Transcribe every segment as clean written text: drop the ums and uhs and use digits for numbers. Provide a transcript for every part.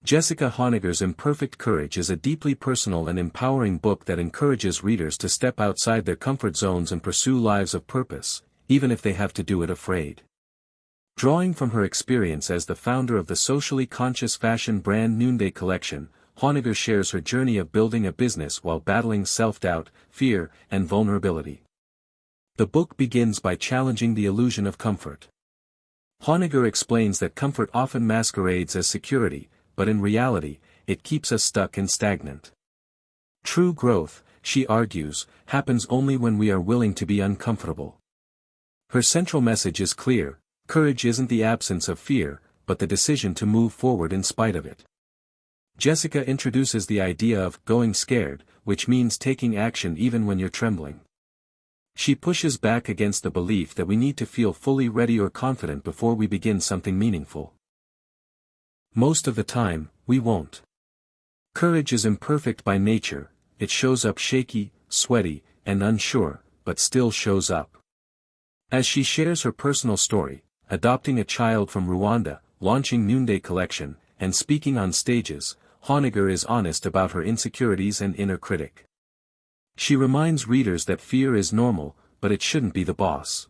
Jessica Honegger's Imperfect Courage is a deeply personal and empowering book that encourages readers to step outside their comfort zones and pursue lives of purpose, even if they have to do it afraid. Drawing from her experience as the founder of the socially conscious fashion brand Noonday Collection, Honegger shares her journey of building a business while battling self-doubt, fear, and vulnerability. The book begins by challenging the illusion of comfort. Honegger explains that comfort often masquerades as security, but in reality, it keeps us stuck and stagnant. True growth, she argues, happens only when we are willing to be uncomfortable. Her central message is clear: courage isn't the absence of fear, but the decision to move forward in spite of it. Jessica introduces the idea of going scared, which means taking action even when you're trembling. She pushes back against the belief that we need to feel fully ready or confident before we begin something meaningful. Most of the time, we won't. Courage is imperfect by nature, it shows up shaky, sweaty, and unsure, but still shows up. As she shares her personal story, adopting a child from Rwanda, launching Noonday Collection, and speaking on stages, Honegger is honest about her insecurities and inner critic. She reminds readers that fear is normal, but it shouldn't be the boss.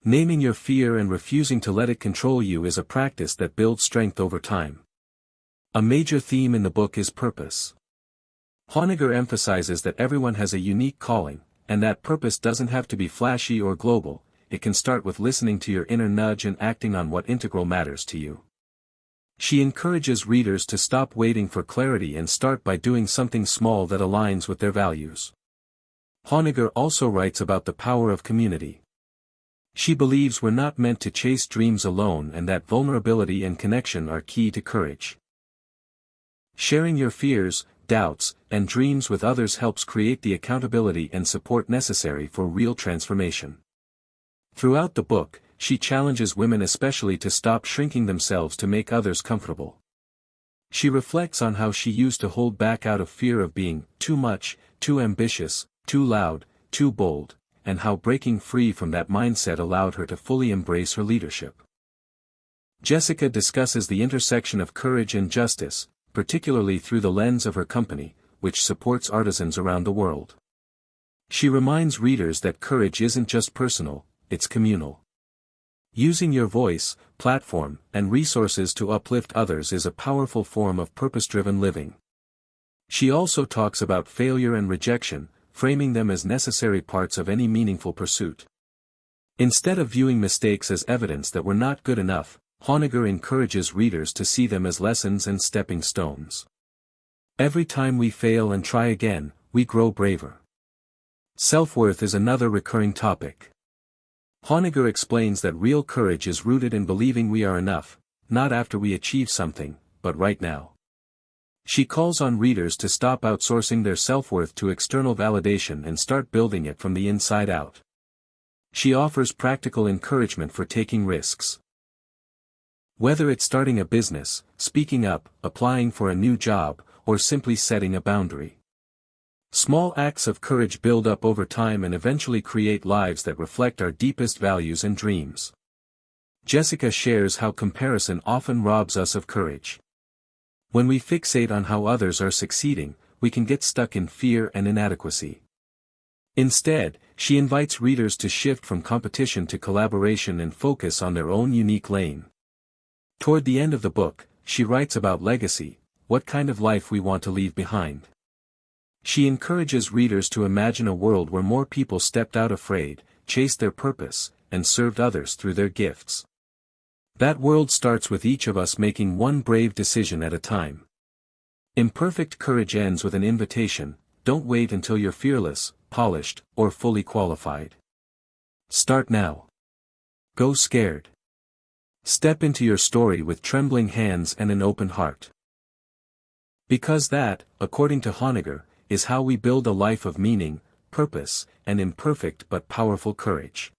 Naming your fear and refusing to let it control you is a practice that builds strength over time. A major theme in the book is purpose. Honegger emphasizes that everyone has a unique calling, and that purpose doesn't have to be flashy or global. It can start with listening to your inner nudge and acting on what integral matters to you. She encourages readers to stop waiting for clarity and start by doing something small that aligns with their values. Honegger also writes about the power of community. She believes we're not meant to chase dreams alone and that vulnerability and connection are key to courage. Sharing your fears, doubts, and dreams with others helps create the accountability and support necessary for real transformation. Throughout the book, she challenges women especially to stop shrinking themselves to make others comfortable. She reflects on how she used to hold back out of fear of being too much, too ambitious, too loud, too bold, and how breaking free from that mindset allowed her to fully embrace her leadership. Jessica discusses the intersection of courage and justice, particularly through the lens of her company, which supports artisans around the world. She reminds readers that courage isn't just personal, it's communal. Using your voice, platform, and resources to uplift others is a powerful form of purpose-driven living. She also talks about failure and rejection, framing them as necessary parts of any meaningful pursuit. Instead of viewing mistakes as evidence that we're not good enough, Honegger encourages readers to see them as lessons and stepping stones. Every time we fail and try again, we grow braver. Self-worth is another recurring topic. Honegger explains that real courage is rooted in believing we are enough, not after we achieve something, but right now. She calls on readers to stop outsourcing their self-worth to external validation and start building it from the inside out. She offers practical encouragement for taking risks. Whether it's starting a business, speaking up, applying for a new job, or simply setting a boundary. Small acts of courage build up over time and eventually create lives that reflect our deepest values and dreams. Jessica shares how comparison often robs us of courage. When we fixate on how others are succeeding, we can get stuck in fear and inadequacy. Instead, she invites readers to shift from competition to collaboration and focus on their own unique lane. Toward the end of the book, she writes about legacy, what kind of life we want to leave behind. She encourages readers to imagine a world where more people stepped out afraid, chased their purpose, and served others through their gifts. That world starts with each of us making one brave decision at a time. Imperfect courage ends with an invitation: don't wait until you're fearless, polished, or fully qualified. Start now. Go scared. Step into your story with trembling hands and an open heart. Because that, according to Honegger, is how we build a life of meaning, purpose, and imperfect but powerful courage.